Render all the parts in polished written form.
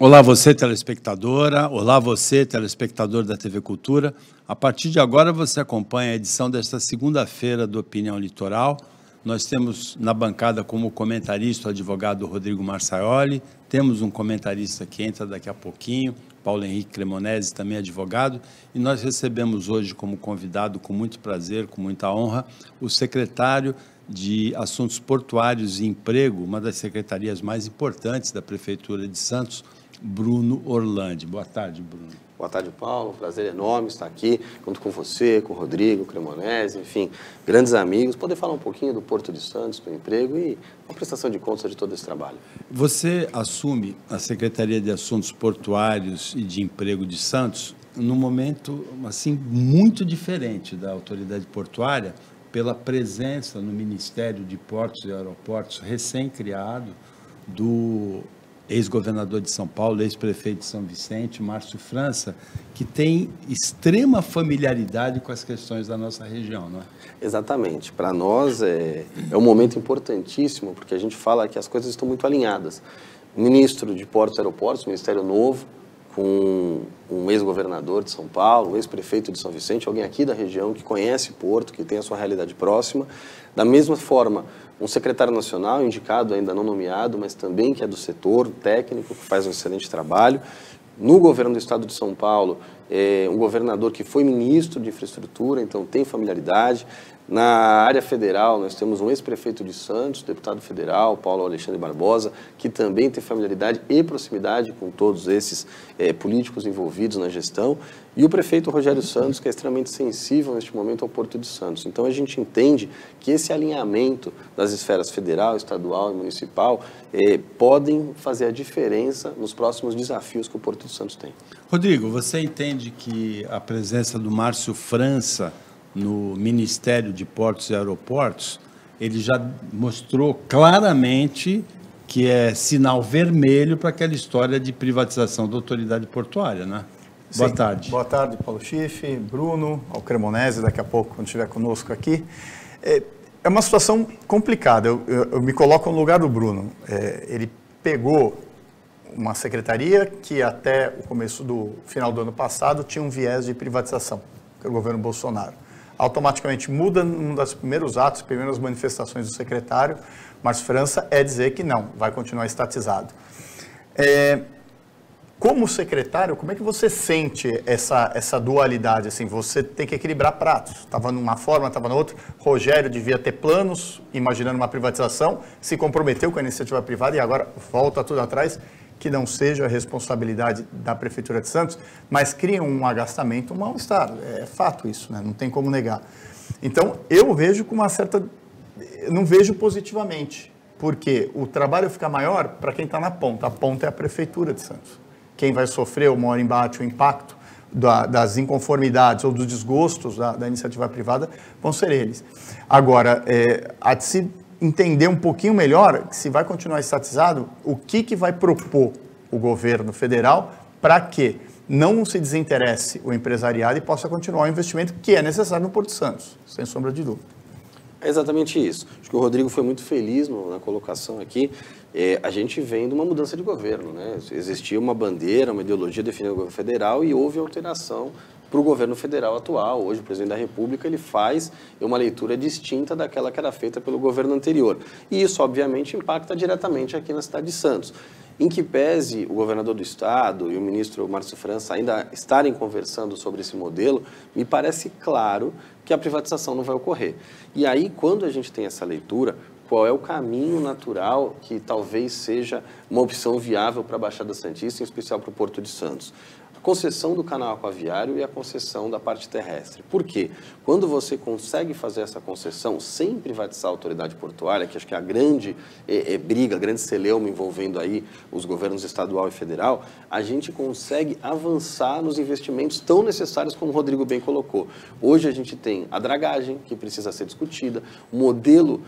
Olá você, telespectadora. Olá você, telespectador da TV Cultura. A partir de agora você acompanha a edição desta segunda-feira do Opinião Litoral. Nós temos na bancada como comentarista o advogado Rodrigo Marçaioli, temos um comentarista que entra daqui a pouquinho, Paulo Henrique Cremonesi, também advogado, e nós recebemos hoje como convidado, com muito prazer, com muita honra, o secretário de Assuntos Portuários e Emprego, uma das secretarias mais importantes da Prefeitura de Santos, Bruno Orlandi. Boa tarde, Bruno. Boa tarde, Paulo. Prazer enorme estar aqui junto com você, com o Rodrigo Cremonesi, enfim, grandes amigos, poder falar um pouquinho do Porto de Santos, do emprego e a prestação de contas de todo esse trabalho. Você assume a Secretaria de Assuntos Portuários e de Emprego de Santos num momento assim muito diferente da autoridade portuária, pela presença no Ministério de Portos e Aeroportos recém-criado do ex-governador de São Paulo, ex-prefeito de São Vicente, Márcio França, que tem extrema familiaridade com as questões da nossa região, não é? Exatamente. Para nós é um momento importantíssimo, porque a gente fala que as coisas estão muito alinhadas. O ministro de Portos e Aeroportos, Ministério Novo, com um ex-governador de São Paulo, um ex-prefeito de São Vicente, alguém aqui da região que conhece Porto, que tem a sua realidade próxima. Da mesma forma, um secretário nacional, indicado, ainda não nomeado, mas também que é do setor técnico, que faz um excelente trabalho. No governo do estado de São Paulo, um governador que foi ministro de infraestrutura, então tem familiaridade. Na área federal, nós temos um ex-prefeito de Santos, deputado federal, Paulo Alexandre Barbosa, que também tem familiaridade e proximidade com todos esses políticos envolvidos na gestão. E o prefeito Rogério Santos, que é extremamente sensível neste momento ao Porto de Santos. Então a gente entende que esse alinhamento das esferas federal, estadual e municipal podem fazer a diferença nos próximos desafios que o Porto de Santos tem. Rodrigo, você entende que a presença do Márcio França no Ministério de Portos e Aeroportos, ele já mostrou claramente que é sinal vermelho para aquela história de privatização da autoridade portuária, né? Sim. Boa tarde. Boa tarde, Paulo Schiff, Bruno, ao Cremonesi, daqui a pouco, quando estiver conosco aqui. É uma situação complicada, eu me coloco no lugar do Bruno. Ele pegou uma secretaria que até o começo do final do ano passado tinha um viés de privatização, que é o governo Bolsonaro. Automaticamente muda um dos primeiros atos, primeiras manifestações do secretário, Márcio França, é dizer que não, vai continuar estatizado. Como secretário, como é que você sente essa dualidade? Assim, você tem que equilibrar pratos. Estava numa forma, estava na outra. Rogério devia ter planos, imaginando uma privatização, se comprometeu com a iniciativa privada e agora volta tudo atrás, que não seja a responsabilidade da Prefeitura de Santos, mas cria um agastamento, um mal-estar. É fato isso, né? Não tem como negar. Então, eu vejo com uma certa... não vejo positivamente, porque o trabalho fica maior para quem está na ponta. A ponta é a Prefeitura de Santos. Quem vai sofrer o maior embate, o impacto das inconformidades ou dos desgostos da iniciativa privada vão ser eles. Agora, há de se entender um pouquinho melhor, se vai continuar estatizado, o que vai propor o governo federal para que não se desinteresse o empresariado e possa continuar o investimento que é necessário no Porto de Santos, sem sombra de dúvida. É exatamente isso. Acho que o Rodrigo foi muito feliz na colocação aqui. A gente vem de uma mudança de governo, né? Existia uma bandeira, uma ideologia definida no governo federal e houve alteração para o governo federal atual. Hoje, o presidente da República, ele faz uma leitura distinta daquela que era feita pelo governo anterior. E isso, obviamente, impacta diretamente aqui na cidade de Santos. Em que pese o governador do estado e o ministro Márcio França ainda estarem conversando sobre esse modelo, me parece claro que a privatização não vai ocorrer. E aí, quando a gente tem essa leitura, qual é o caminho natural que talvez seja uma opção viável para a Baixada Santista, em especial para o Porto de Santos? A concessão do canal aquaviário e a concessão da parte terrestre. Por quê? Quando você consegue fazer essa concessão sem privatizar a autoridade portuária, que acho que é a grande briga, a grande celeuma envolvendo aí os governos estadual e federal, a gente consegue avançar nos investimentos tão necessários como o Rodrigo bem colocou. Hoje a gente tem a dragagem, que precisa ser discutida, o modelo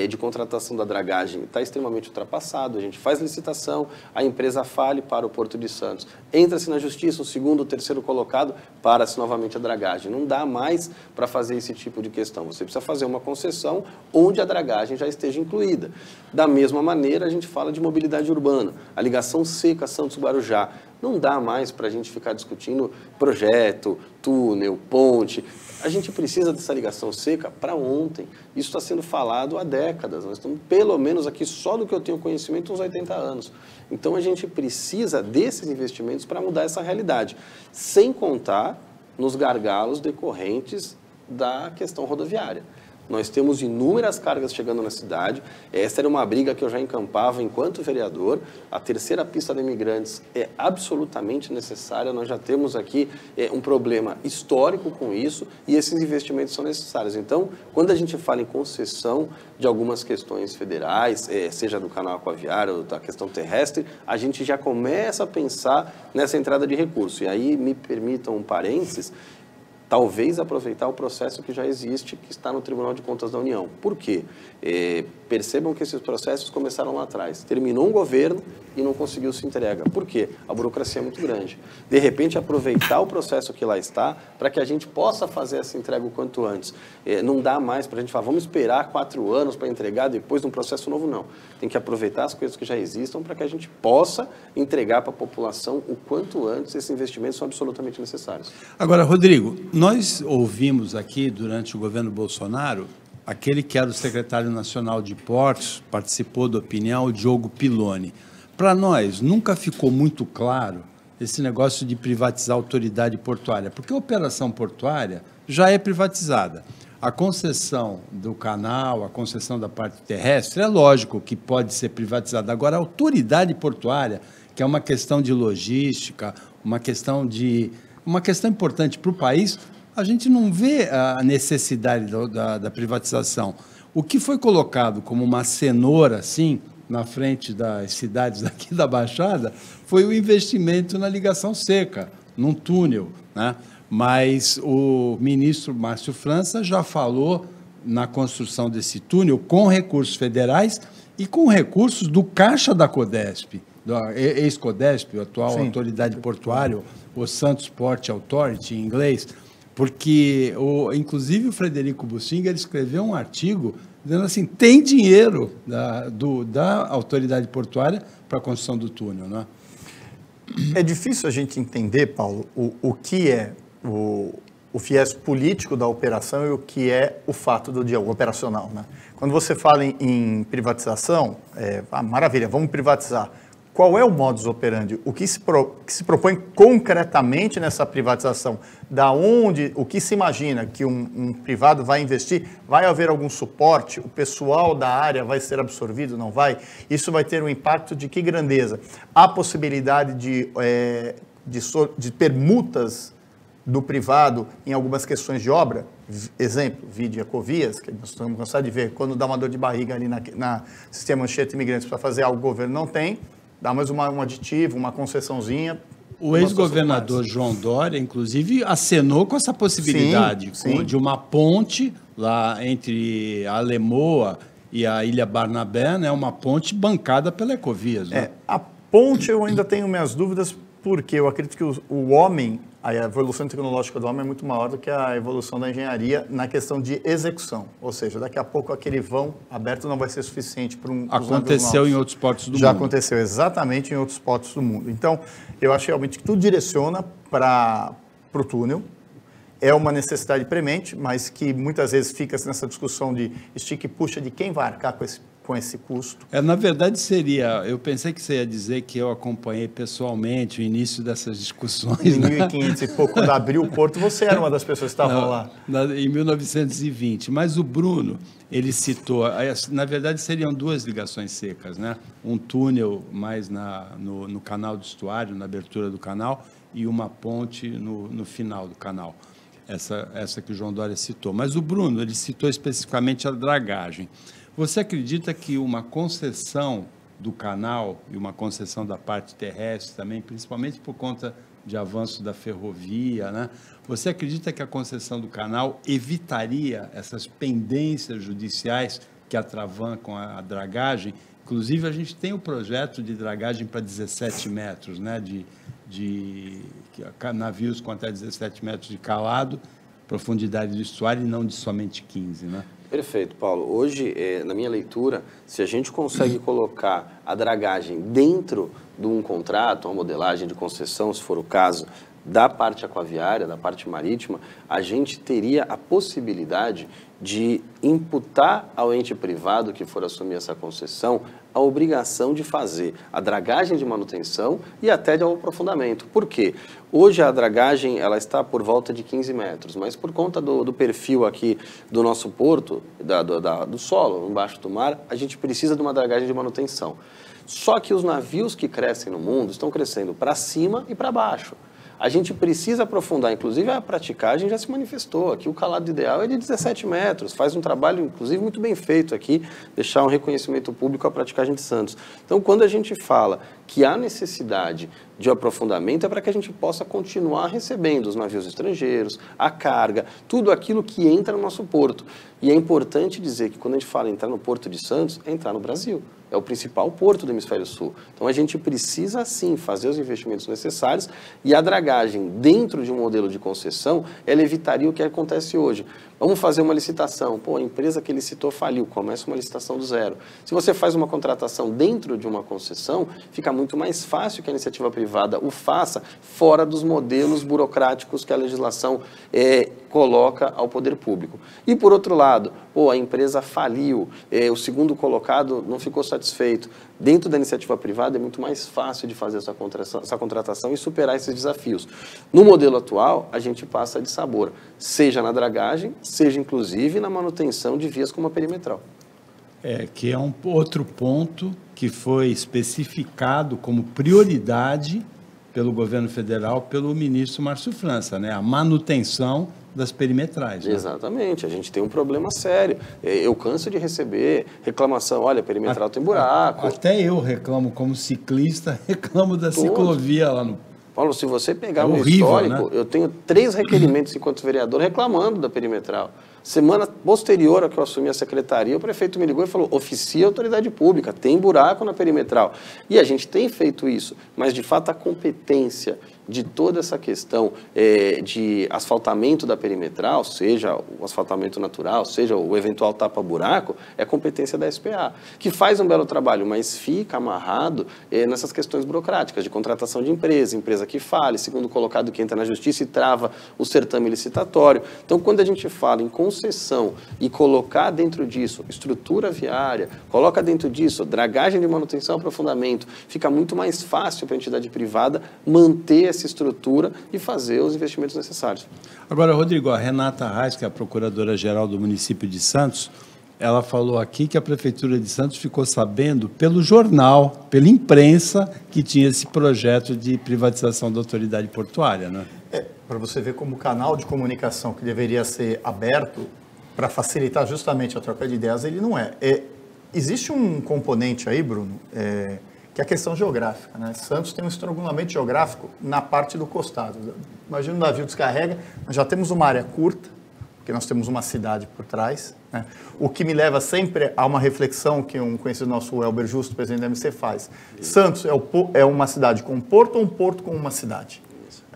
de contratação da dragagem está extremamente ultrapassado, a gente faz licitação, a empresa fale para o Porto de Santos, entra-se na justiça, justiça, o segundo, o terceiro colocado, para-se novamente a dragagem. Não dá mais para fazer esse tipo de questão. Você precisa fazer uma concessão onde a dragagem já esteja incluída. Da mesma maneira, a gente fala de mobilidade urbana. A ligação seca Santos-Guarujá. Não dá mais para a gente ficar discutindo projeto, túnel, ponte. A gente precisa dessa ligação seca para ontem. Isso está sendo falado há décadas. Nós estamos, pelo menos aqui, só do que eu tenho conhecimento, uns 80 anos. Então, a gente precisa desses investimentos para mudar essa realidade. Sem contar nos gargalos decorrentes da questão rodoviária. Nós temos inúmeras cargas chegando na cidade. Essa era uma briga que eu já encampava enquanto vereador. A terceira pista de imigrantes é absolutamente necessária. Nós já temos aqui um problema histórico com isso e esses investimentos são necessários. Então, quando a gente fala em concessão de algumas questões federais, seja do canal aquaviário ou da questão terrestre, a gente já começa a pensar nessa entrada de recurso. E aí, me permitam um parênteses, talvez aproveitar o processo que já existe, que está no Tribunal de Contas da União. Por quê? Percebam que esses processos começaram lá atrás. Terminou um governo e não conseguiu se entrega. Por quê? A burocracia é muito grande. De repente, aproveitar o processo que lá está para que a gente possa fazer essa entrega o quanto antes. Não dá mais para a gente falar, vamos esperar 4 anos para entregar depois de um processo novo, não. Tem que aproveitar as coisas que já existam para que a gente possa entregar para a população o quanto antes. Esses investimentos são absolutamente necessários. Agora, Rodrigo, nós ouvimos aqui, durante o governo Bolsonaro, aquele que era o secretário nacional de Portos, participou da opinião, o Diogo Piloni. Para nós, nunca ficou muito claro esse negócio de privatizar a autoridade portuária, porque a operação portuária já é privatizada. A concessão do canal, a concessão da parte terrestre, é lógico que pode ser privatizada. Agora, a autoridade portuária, que é uma questão de logística, uma questão importante para o país, a gente não vê a necessidade da privatização. O que foi colocado como uma cenoura, assim, na frente das cidades aqui da Baixada, foi o investimento na ligação seca, num túnel, né? Mas o ministro Márcio França já falou na construção desse túnel com recursos federais e com recursos do caixa da Codesp, da ex-Codesp, a atual Sim. autoridade portuária, o Santos Port Authority, em inglês, porque, inclusive, o Frederico Bussinger escreveu um artigo dizendo assim, tem dinheiro da autoridade portuária para a construção do túnel, né? É difícil a gente entender, Paulo, o que é o viés político da operação e o que é o fato do dia, o operacional, né? Quando você fala em privatização, maravilha, vamos privatizar. Qual é o modus operandi? O que se propõe concretamente nessa privatização? O que se imagina que um privado vai investir? Vai haver algum suporte? O pessoal da área vai ser absorvido? Não vai? Isso vai ter um impacto de que grandeza? Há possibilidade de permutas do privado em algumas questões de obra? Exemplo, vide Ecovias, que nós estamos cansados de ver, quando dá uma dor de barriga ali na sistema Anchieta Imigrantes para fazer algo, o governo não tem, dá mais um aditivo, uma concessãozinha. O ex-governador João Dória, inclusive, acenou com essa possibilidade sim. de uma ponte lá entre a Lemoa e a Ilha Barnabé, né, uma ponte bancada pela Ecovias. Né? A ponte eu ainda tenho minhas dúvidas, porque eu acredito que o homem, a evolução tecnológica do homem é muito maior do que a evolução da engenharia na questão de execução. Ou seja, daqui a pouco aquele vão aberto não vai ser suficiente para um... Aconteceu em outros portos do mundo. Já aconteceu exatamente em outros portos do mundo. Então, eu acho realmente que tudo direciona para o túnel. É uma necessidade premente, mas que muitas vezes fica nessa discussão de estica e puxa de quem vai arcar com esse custo. Na verdade, eu pensei que você ia dizer que eu acompanhei pessoalmente o início dessas discussões. Em 1500 e pouco, quando abriu o porto, você era uma das pessoas que estavam lá. Em 1920. Mas o Bruno, ele citou, na verdade, seriam 2 ligações secas, né? Um túnel mais no canal do estuário, na abertura do canal, e uma ponte no final do canal. Essa que o João Dória citou. Mas o Bruno, ele citou especificamente a dragagem. Você acredita que uma concessão do canal e uma concessão da parte terrestre também, principalmente por conta de avanço da ferrovia, né? Você acredita que a concessão do canal evitaria essas pendências judiciais que atravancam a dragagem? Inclusive, a gente tem o projeto de dragagem para 17 metros, né, de navios com até 17 metros de calado, profundidade do estuário e não de somente 15, né? Perfeito, Paulo. Hoje, na minha leitura, se a gente consegue colocar a dragagem dentro de um contrato, uma modelagem de concessão, se for o caso, da parte aquaviária, da parte marítima, a gente teria a possibilidade de imputar ao ente privado que for assumir essa concessão a obrigação de fazer a dragagem de manutenção e até de aprofundamento. Por quê? Hoje a dragagem ela está por volta de 15 metros, mas por conta do perfil aqui do nosso porto, do solo, embaixo do mar, a gente precisa de uma dragagem de manutenção. Só que os navios que crescem no mundo estão crescendo para cima e para baixo. A gente precisa aprofundar, inclusive a praticagem já se manifestou. Aqui o calado ideal é de 17 metros, faz um trabalho, inclusive, muito bem feito aqui, deixar um reconhecimento público à praticagem de Santos. Então, quando a gente fala que há necessidade de aprofundamento, é para que a gente possa continuar recebendo os navios estrangeiros, a carga, tudo aquilo que entra no nosso porto. E é importante dizer que quando a gente fala em entrar no Porto de Santos, é entrar no Brasil. É o principal porto do Hemisfério Sul. Então, a gente precisa, sim, fazer os investimentos necessários e a dragagem dentro de um modelo de concessão, ela evitaria o que acontece hoje. Vamos fazer uma licitação. Pô, a empresa que licitou faliu, começa uma licitação do zero. Se você faz uma contratação dentro de uma concessão, fica muito mais fácil que a iniciativa privada o faça fora dos modelos burocráticos que a legislação coloca ao poder público. E, por outro lado, pô, a empresa faliu, o segundo colocado não ficou satisfeito. Dentro da iniciativa privada é muito mais fácil de fazer essa contratação e superar esses desafios. No modelo atual, a gente passa de sabor, seja na dragagem, seja inclusive na manutenção de vias como a perimetral. Que é um outro ponto que foi especificado como prioridade pelo governo federal, pelo ministro Márcio França, né? A manutenção das perimetrais. Né? Exatamente, a gente tem um problema sério. Eu canso de receber reclamação, olha, a perimetral tem buraco. Até eu reclamo como ciclista, reclamo da ciclovia lá no... Paulo, se você pegar o histórico, né? Eu tenho 3 requerimentos enquanto vereador reclamando da perimetral. Semana posterior a que eu assumi a secretaria, o prefeito me ligou e falou, oficia a autoridade pública, tem buraco na perimetral. E a gente tem feito isso, mas de fato a competência de toda essa questão de asfaltamento da perimetral, seja o asfaltamento natural, seja o eventual tapa-buraco, é competência da SPA, que faz um belo trabalho, mas fica amarrado nessas questões burocráticas de contratação de empresa que fale, segundo colocado que entra na justiça e trava o certame licitatório. Então, quando a gente fala em concessão e colocar dentro disso estrutura viária, coloca dentro disso dragagem de manutenção e aprofundamento, fica muito mais fácil para a entidade privada manter essa estrutura e fazer os investimentos necessários. Agora, Rodrigo, a Renata Reis, que é a procuradora-geral do município de Santos, ela falou aqui que a Prefeitura de Santos ficou sabendo pelo jornal, pela imprensa, que tinha esse projeto de privatização da autoridade portuária, né? Para você ver como o canal de comunicação que deveria ser aberto para facilitar justamente a troca de ideias, ele não é. Existe um componente aí, Bruno, que é a questão geográfica, né? Santos tem um estrangulamento geográfico na parte do costado. Imagina um navio descarrega, nós já temos uma área curta, porque nós temos uma cidade por trás, né? O que me leva sempre a uma reflexão que um conhecido nosso, o Elber Justo, presidente da MC, faz. Santos é uma cidade com um porto ou um porto com uma cidade?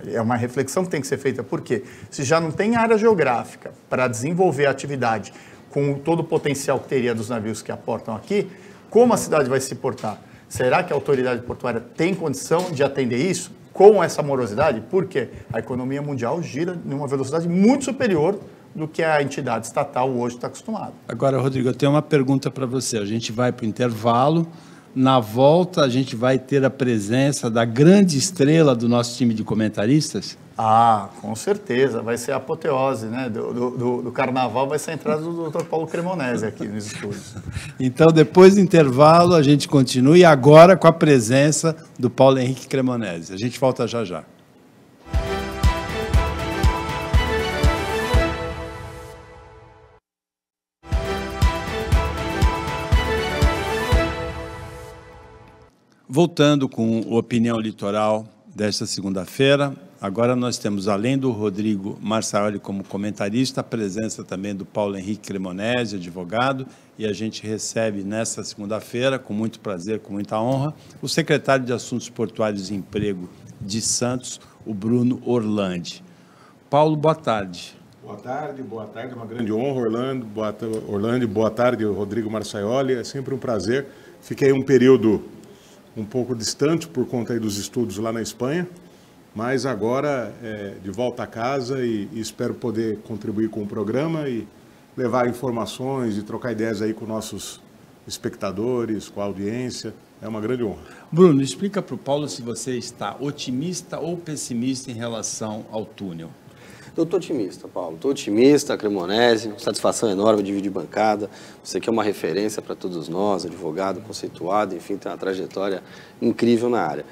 É uma reflexão que tem que ser feita, porque se já não tem área geográfica para desenvolver a atividade com todo o potencial que teria dos navios que aportam aqui, como a cidade vai se portar? Será que a autoridade portuária tem condição de atender isso com essa morosidade? Porque a economia mundial gira em uma velocidade muito superior do que a entidade estatal hoje está acostumada. Agora, Rodrigo, eu tenho uma pergunta para você. A gente vai para o intervalo. Na volta, a gente vai ter a presença da grande estrela do nosso time de comentaristas? Ah, com certeza. Vai ser a apoteose, né? Do carnaval vai ser a entrada do Dr. Paulo Cremonese aqui nos estúdios. Então, depois do intervalo, a gente continua e agora com a presença do Paulo Henrique Cremonese. A gente volta já já. Voltando com o Opinião Litoral desta segunda-feira, agora nós temos, além do Rodrigo Marçaioli como comentarista, a presença também do Paulo Henrique Cremonese, advogado, e a gente recebe nesta segunda-feira, com muito prazer, com muita honra, o secretário de Assuntos Portuários e Emprego de Santos, o Bruno Orlandi. Paulo, boa tarde. Boa tarde, é uma grande honra, Orlando, boa tarde, Rodrigo Marçaioli, é sempre um prazer. Fiquei um período um pouco distante por conta aí dos estudos lá na Espanha, mas agora de volta a casa e espero poder contribuir com o programa e levar informações e trocar ideias aí com nossos espectadores, com a audiência. É uma grande honra. Bruno, explica para o Paulo se você está otimista ou pessimista em relação ao túnel. Eu estou otimista, Paulo. Estou otimista, Cremonese, satisfação enorme de dividir bancada. Você que é uma referência para todos nós, advogado, conceituado, enfim, tem uma trajetória incrível na área.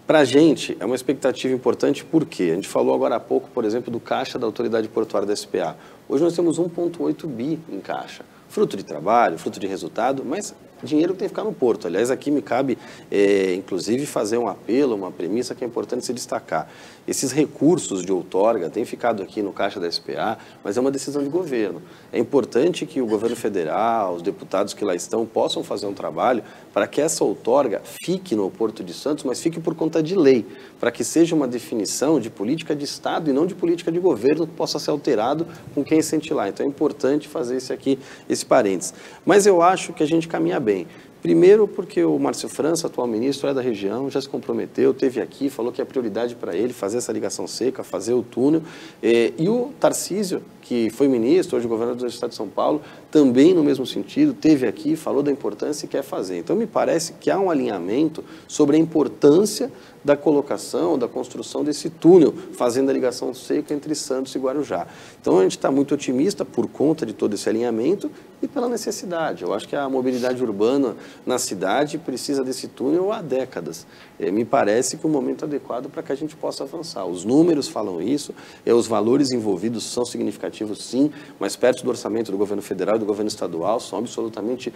Para a gente, é uma expectativa importante porque a gente falou agora há pouco, por exemplo, do caixa da Autoridade Portuária da SPA. Hoje nós temos 1,8 bi em caixa. Fruto de trabalho, fruto de resultado, mas dinheiro tem que ficar no porto. Aliás, aqui me cabe, inclusive, fazer um apelo, uma premissa que é importante se destacar. Esses recursos de outorga têm ficado aqui no caixa da SPA, mas é uma decisão de governo. É importante que o governo federal, os deputados que lá estão, possam fazer um trabalho para que essa outorga fique no Porto de Santos, mas fique por conta de lei, para que seja uma definição de política de Estado e não de política de governo que possa ser alterado com quem sente lá. Então é importante fazer esse parênteses. Mas eu acho que a gente caminha bem. Primeiro porque o Márcio França, atual ministro, é da região, já se comprometeu, esteve aqui, falou que é prioridade para ele fazer essa ligação seca, fazer o túnel. E o Tarcísio, que foi ministro, hoje governador do Estado de São Paulo, também no mesmo sentido, esteve aqui, falou da importância e quer fazer. Então me parece que há um alinhamento sobre a importância da colocação, da construção desse túnel, fazendo a ligação seca entre Santos e Guarujá. Então a gente está muito otimista por conta de todo esse alinhamento e pela necessidade. Eu acho que a mobilidade urbana na cidade precisa desse túnel há décadas. Me parece que o momento adequado para que a gente possa avançar. Os números falam isso, os valores envolvidos são significativos sim, mas perto do orçamento do governo federal e do governo estadual são absolutamente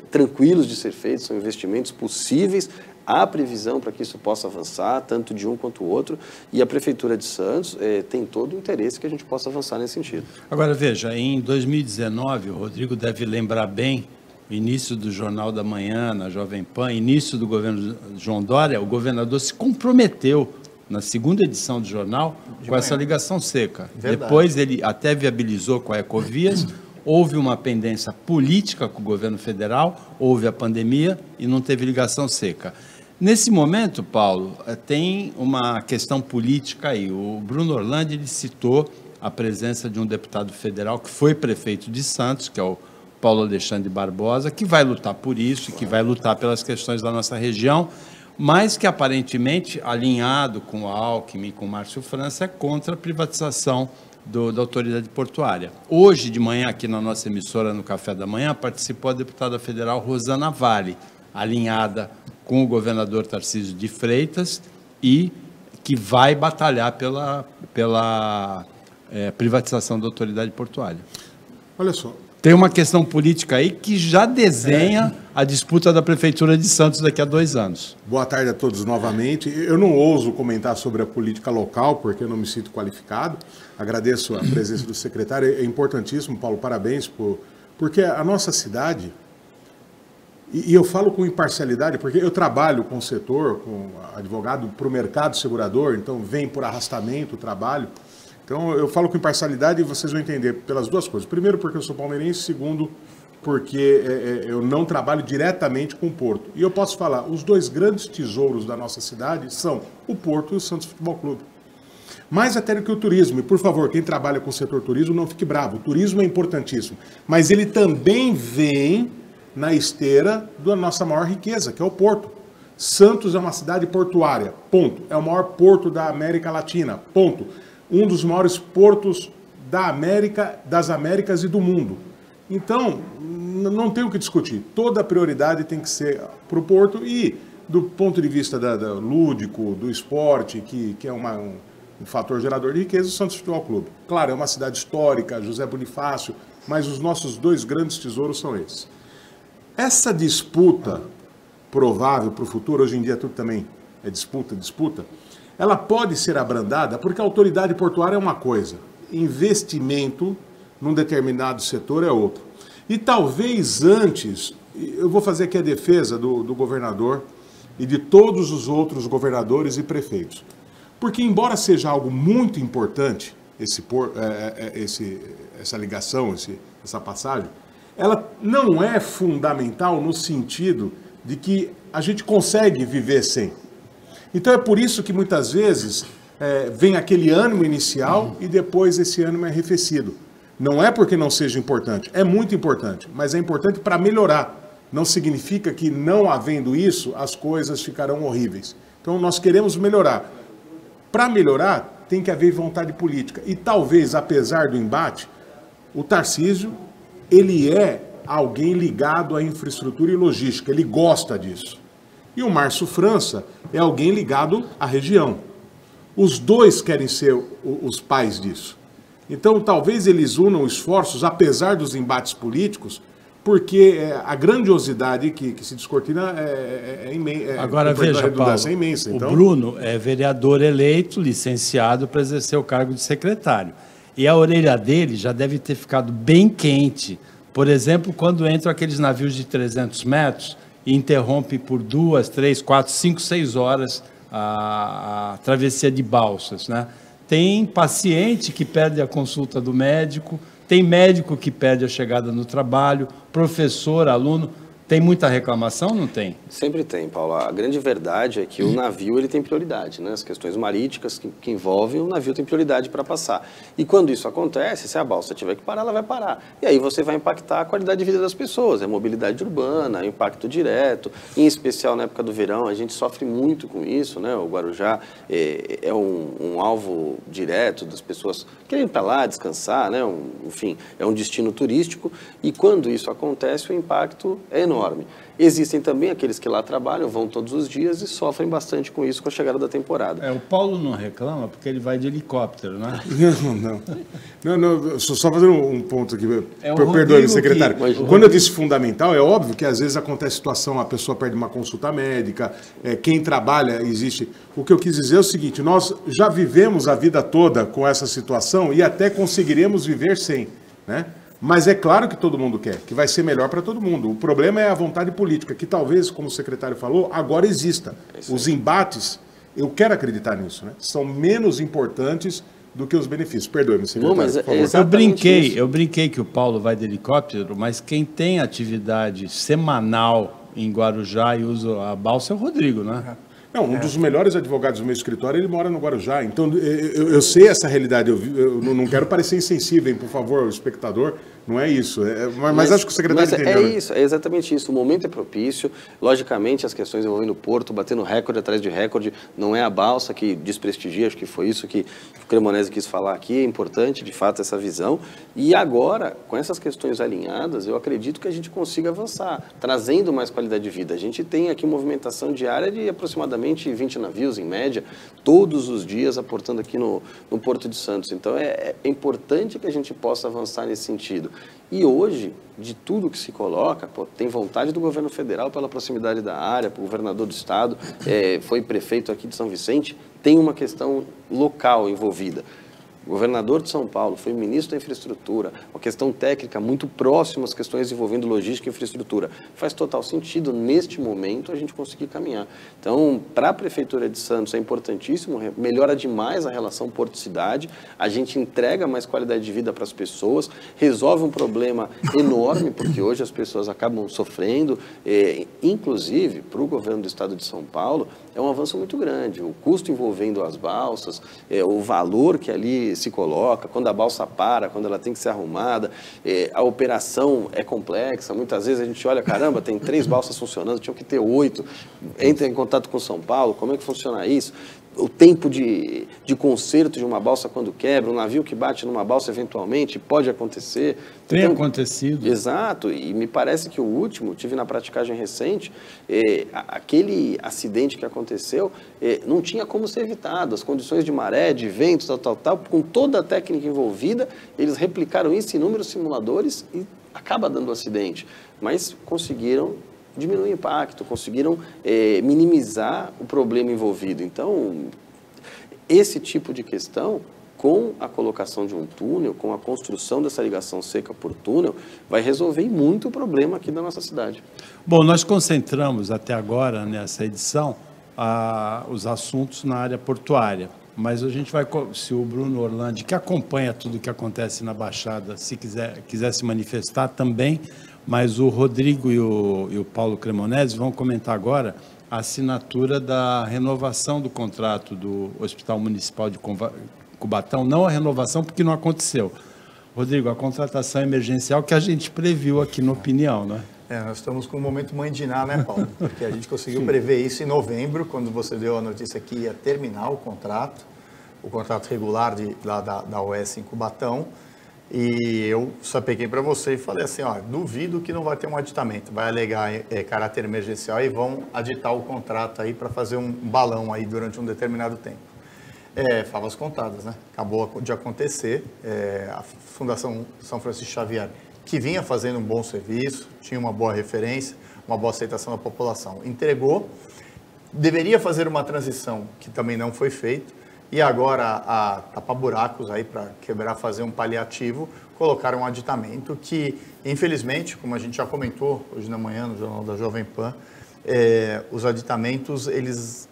tranquilos de ser feitos, são investimentos possíveis. Há previsão para que isso possa avançar, tanto de um quanto o outro, e a Prefeitura de Santos tem todo o interesse que a gente possa avançar nesse sentido. Agora, veja, em 2019, o Rodrigo deve lembrar bem, o início do Jornal da Manhã, na Jovem Pan, início do governo João Dória, o governador se comprometeu na segunda edição do jornal com essa ligação seca. Verdade. Depois ele até viabilizou com a Ecovias, houve uma pendência política com o governo federal, houve a pandemia e não teve ligação seca. Nesse momento, Paulo, tem uma questão política aí. O Bruno Orlandi ele citou a presença de um deputado federal que foi prefeito de Santos, que é o Paulo Alexandre Barbosa, que vai lutar por isso e que vai lutar pelas questões da nossa região, mas que aparentemente, alinhado com o Alckmin e com o Márcio França, é contra a privatização da autoridade portuária. Hoje de manhã, aqui na nossa emissora, no Café da Manhã, participou a deputada federal Rosana Vale, alinhada com o governador Tarcísio de Freitas e que vai batalhar pela privatização da autoridade portuária. Olha só. Tem uma questão política aí que já desenha a disputa da Prefeitura de Santos daqui a 2 anos. Boa tarde a todos novamente. Eu não ouso comentar sobre a política local, porque eu não me sinto qualificado. Agradeço a presença do secretário. É importantíssimo, Paulo, parabéns, porque a nossa cidade, e eu falo com imparcialidade, porque eu trabalho com o setor, com advogado para o mercado segurador, então vem por arrastamento o trabalho. Então, eu falo com imparcialidade e vocês vão entender pelas duas coisas. Primeiro, porque eu sou palmeirense. Segundo, porque eu não trabalho diretamente com o Porto. E eu posso falar, os 2 grandes tesouros da nossa cidade são o Porto e o Santos Futebol Clube. Mais até do que o turismo. E, por favor, quem trabalha com o setor turismo, não fique bravo. O turismo é importantíssimo. Mas ele também vem na esteira da nossa maior riqueza, que é o Porto. Santos é uma cidade portuária, ponto. É o maior porto da América Latina, ponto. Um dos maiores portos da América, das Américas e do mundo. Então, não tem o que discutir. Toda a prioridade tem que ser para o Porto e, do ponto de vista do lúdico, do esporte, que é um fator gerador de riqueza, o Santos Futebol Clube. Claro, é uma cidade histórica, José Bonifácio, mas os nossos 2 grandes tesouros são esses. Essa disputa provável para o futuro, hoje em dia tudo também é disputa, ela pode ser abrandada porque a autoridade portuária é uma coisa, investimento num determinado setor é outro. E talvez antes, eu vou fazer aqui a defesa do governador e de todos os outros governadores e prefeitos. Porque, embora seja algo muito importante, essa ligação, essa passagem, ela não é fundamental no sentido de que a gente consegue viver sem. Então é por isso que muitas vezes vem aquele ânimo inicial e depois esse ânimo é arrefecido. Não é porque não seja importante, é muito importante, mas é importante para melhorar. Não significa que não havendo isso, as coisas ficarão horríveis. Então nós queremos melhorar. Para melhorar, tem que haver vontade política. E talvez, apesar do embate, o Tarcísio, ele é alguém ligado à infraestrutura e logística, ele gosta disso. E o Márcio França é alguém ligado à região. Os dois querem ser os pais disso. Então, talvez eles unam esforços, apesar dos embates políticos, porque a grandiosidade que se descortina é imensa. Agora, veja, Paulo, é imensa. Então... o Bruno é vereador eleito, licenciado para exercer o cargo de secretário. E a orelha dele já deve ter ficado bem quente. Por exemplo, quando entram aqueles navios de 300 metros e interrompe por 2, 3, 4, 5, 6 horas a travessia de balsas, né? Tem paciente que perde a consulta do médico, tem médico que perde a chegada no trabalho, professor, aluno. Tem muita reclamação, não tem? Sempre tem, Paulo. A grande verdade é que o navio ele tem prioridade, né? As questões maríticas que envolvem o navio tem prioridade para passar. E quando isso acontece, se a balsa tiver que parar, ela vai parar. E aí você vai impactar a qualidade de vida das pessoas, mobilidade urbana, impacto direto. Em especial na época do verão, a gente sofre muito com isso, né? O Guarujá é um alvo direto das pessoas querendo ir para lá descansar, né? Enfim, é um destino turístico. E quando isso acontece, o impacto é enorme. Existem também aqueles que lá trabalham, vão todos os dias e sofrem bastante com isso com a chegada da temporada. O Paulo não reclama porque ele vai de helicóptero, né? Não, só fazendo um ponto aqui, perdoe-me, secretário. Quando eu disse fundamental, é óbvio que às vezes acontece situação, a pessoa perde uma consulta médica, quem trabalha, existe... O que eu quis dizer é o seguinte, nós já vivemos a vida toda com essa situação e até conseguiremos viver sem, né? Mas é claro que todo mundo quer, que vai ser melhor para todo mundo. O problema é a vontade política, que talvez, como o secretário falou, agora exista. Os embates, eu quero acreditar nisso, né? São menos importantes do que os benefícios. Perdoe-me, secretário, mas por favor. Eu brinquei que o Paulo vai de helicóptero, mas quem tem atividade semanal em Guarujá e usa a balsa é o Rodrigo, né? Não, um dos melhores advogados do meu escritório, ele mora no Guarujá. Então, eu sei essa realidade. Eu não quero parecer insensível, por favor, ao espectador. Não é isso. Mas acho que o secretário entendeu. Isso, é exatamente isso. O momento é propício. Logicamente, as questões envolvendo o Porto, batendo recorde atrás de recorde, não é a balsa que desprestigia, acho que foi isso que o Cremonese quis falar aqui. É importante, de fato, essa visão. E agora, com essas questões alinhadas, eu acredito que a gente consiga avançar, trazendo mais qualidade de vida. A gente tem aqui movimentação diária de aproximadamente 20 navios, em média, todos os dias aportando aqui no Porto de Santos. Então, é importante que a gente possa avançar nesse sentido. E hoje, de tudo que se coloca, tem vontade do governo federal pela proximidade da área, o governador do estado, foi prefeito aqui de São Vicente, tem uma questão local envolvida. O governador de São Paulo foi ministro da infraestrutura, uma questão técnica muito próxima às questões envolvendo logística e infraestrutura. Faz total sentido, neste momento, a gente conseguir caminhar. Então, para a Prefeitura de Santos é importantíssimo, melhora demais a relação porto-cidade, a gente entrega mais qualidade de vida para as pessoas, resolve um problema enorme, porque hoje as pessoas acabam sofrendo, inclusive, para o governo do estado de São Paulo, é um avanço muito grande. O custo envolvendo as balsas, o valor que ali se coloca, quando a balsa para, quando ela tem que ser arrumada, a operação é complexa. Muitas vezes a gente olha, caramba, tem 3 balsas funcionando, tinham que ter 8. Entra em contato com São Paulo, como é que funciona isso? O tempo de conserto de uma balsa quando quebra, um navio que bate numa balsa eventualmente, pode acontecer. Tem acontecido. Exato, e me parece que o último, tive na praticagem recente, aquele acidente que aconteceu não tinha como ser evitado. As condições de maré, de ventos, tal, com toda a técnica envolvida, eles replicaram isso em inúmeros simuladores e acaba dando acidente. Mas conseguiram diminuir o impacto, conseguiram minimizar o problema envolvido. Então, esse tipo de questão com a colocação de um túnel, com a construção dessa ligação seca por túnel, vai resolver muito o problema aqui da nossa cidade. Bom, nós concentramos até agora, nessa edição, os assuntos na área portuária. Mas a gente vai, se o Bruno Orlandi, que acompanha tudo o que acontece na Baixada, se quiser se manifestar também, mas o Rodrigo e o Paulo Cremonese vão comentar agora a assinatura da renovação do contrato do Hospital Municipal de Cubatão, não a renovação porque não aconteceu. Rodrigo, a contratação emergencial que a gente previu aqui na opinião, né? Nós estamos com um momento mãe de Ná, né, Paulo? Porque a gente conseguiu prever isso em novembro, quando você deu a notícia que ia terminar o contrato regular da OS em Cubatão, e eu só peguei para você e falei assim, ó, duvido que não vai ter um aditamento, vai alegar caráter emergencial e vão aditar o contrato aí para fazer um balão aí durante um determinado tempo. Favas contadas, né? Acabou de acontecer, a Fundação São Francisco Xavier, que vinha fazendo um bom serviço, tinha uma boa referência, uma boa aceitação da população, entregou, deveria fazer uma transição que também não foi feita, e agora a tapa-buracos aí para quebrar, fazer um paliativo, colocaram um aditamento que, infelizmente, como a gente já comentou hoje na manhã no Jornal da Jovem Pan, os aditamentos, eles,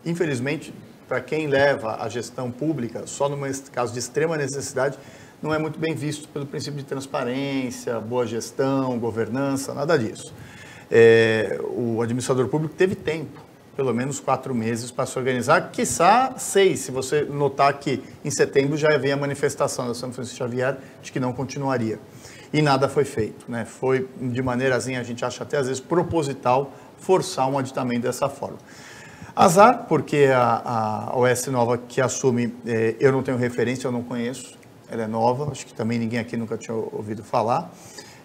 infelizmente, para quem leva a gestão pública, só num caso de extrema necessidade, não é muito bem visto pelo princípio de transparência, boa gestão, governança, nada disso. O administrador público teve tempo, pelo menos 4 meses para se organizar, quiçá 6, se você notar que em setembro já havia a manifestação da São Francisco Xavier de que não continuaria. E nada foi feito, né? Foi de maneirazinha, a gente acha até às vezes proposital, forçar um aditamento dessa forma. Azar, porque a OS nova que assume, eu não tenho referência, eu não conheço, ela é nova, acho que também ninguém aqui nunca tinha ouvido falar.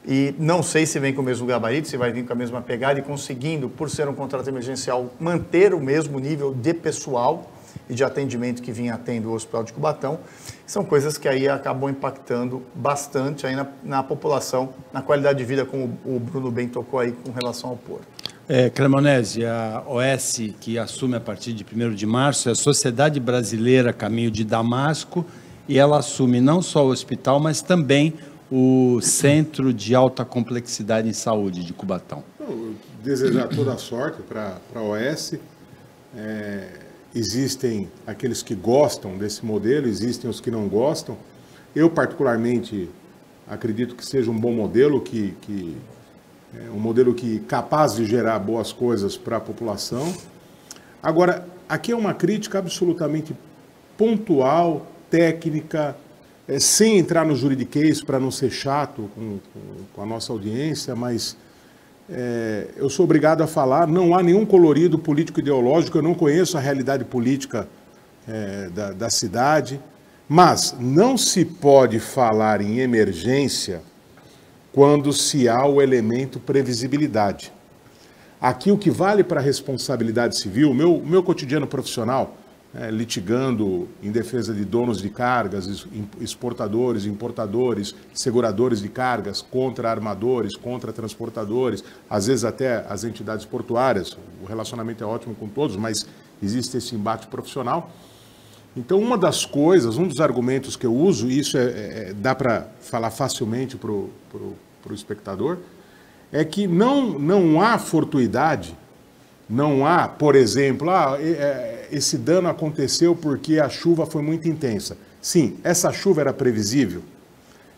E não sei se vem com o mesmo gabarito, se vai vir com a mesma pegada e conseguindo, por ser um contrato emergencial, manter o mesmo nível de pessoal e de atendimento que vinha tendo o Hospital de Cubatão. São coisas que aí acabam impactando bastante aí na população, na qualidade de vida, como o Bruno bem tocou aí com relação ao porto. Cremonese, a OS que assume a partir de 1º de março é a Sociedade Brasileira Caminho de Damasco, e ela assume não só o hospital, mas também o Centro de Alta Complexidade em Saúde de Cubatão. Desejar toda a sorte para a OS. Existem aqueles que gostam desse modelo, existem os que não gostam. Eu, particularmente, acredito que seja um bom modelo, um modelo capaz de gerar boas coisas para a população. Agora, aqui é uma crítica absolutamente pontual, técnica, sem entrar no juridiquês para não ser chato com a nossa audiência, mas eu sou obrigado a falar, não há nenhum colorido político-ideológico, eu não conheço a realidade política da cidade, mas não se pode falar em emergência quando se há o elemento previsibilidade. Aqui o que vale para a responsabilidade civil, meu cotidiano profissional, litigando em defesa de donos de cargas, exportadores, importadores, seguradores de cargas, contra armadores, contra transportadores, às vezes até as entidades portuárias. O relacionamento é ótimo com todos, mas existe esse embate profissional. Então, uma das coisas, um dos argumentos que eu uso, e isso dá para falar facilmente para o espectador, é que não há fortuidade. Não há, por exemplo, esse dano aconteceu porque a chuva foi muito intensa. Sim, essa chuva era previsível.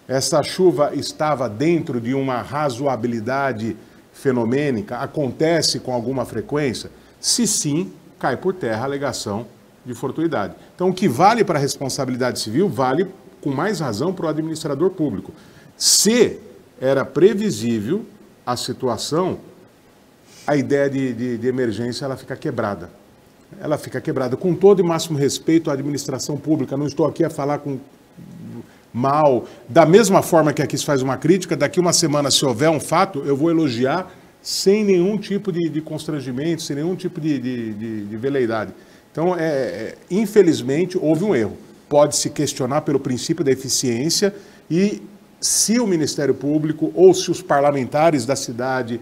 Essa chuva estava dentro de uma razoabilidade fenomênica, acontece com alguma frequência. Se sim, cai por terra a alegação de fortuidade. Então, o que vale para a responsabilidade civil, vale com mais razão para o administrador público. Se era previsível a situação, a ideia de emergência ela fica quebrada. Ela fica quebrada. Com todo e máximo respeito à administração pública, não estou aqui a falar com mal. Da mesma forma que aqui se faz uma crítica, daqui uma semana, se houver um fato, eu vou elogiar sem nenhum tipo de constrangimento, sem nenhum tipo de veleidade. Então, infelizmente, houve um erro. Pode-se questionar pelo princípio da eficiência e se o Ministério Público ou se os parlamentares da cidade,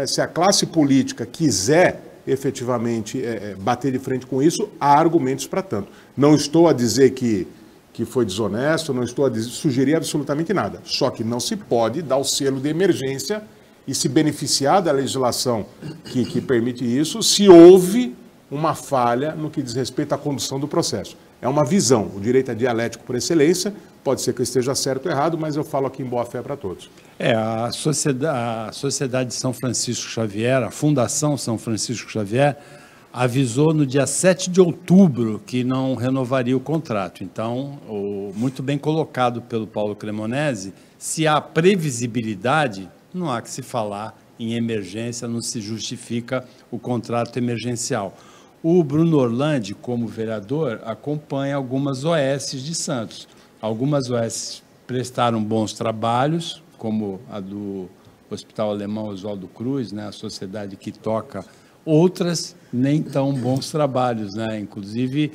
se a classe política quiser efetivamente bater de frente com isso, há argumentos para tanto. Não estou a dizer que que foi desonesto, não estou a sugerir absolutamente nada. Só que não se pode dar o selo de emergência e se beneficiar da legislação que permite isso se houve uma falha no que diz respeito à condução do processo. É uma visão, o direito é dialético por excelência, pode ser que eu esteja certo ou errado, mas eu falo aqui em boa fé para todos. A Sociedade de São Francisco Xavier, a Fundação São Francisco Xavier, avisou no dia 7 de outubro que não renovaria o contrato. Então, muito bem colocado pelo Paulo Cremonesi, se há previsibilidade, não há que se falar em emergência, não se justifica o contrato emergencial. O Bruno Orlandi, como vereador, acompanha algumas OS de Santos. Algumas OS prestaram bons trabalhos, como a do Hospital Alemão Oswaldo Cruz, né, a sociedade que toca. Outras nem tão bons trabalhos, né? Inclusive,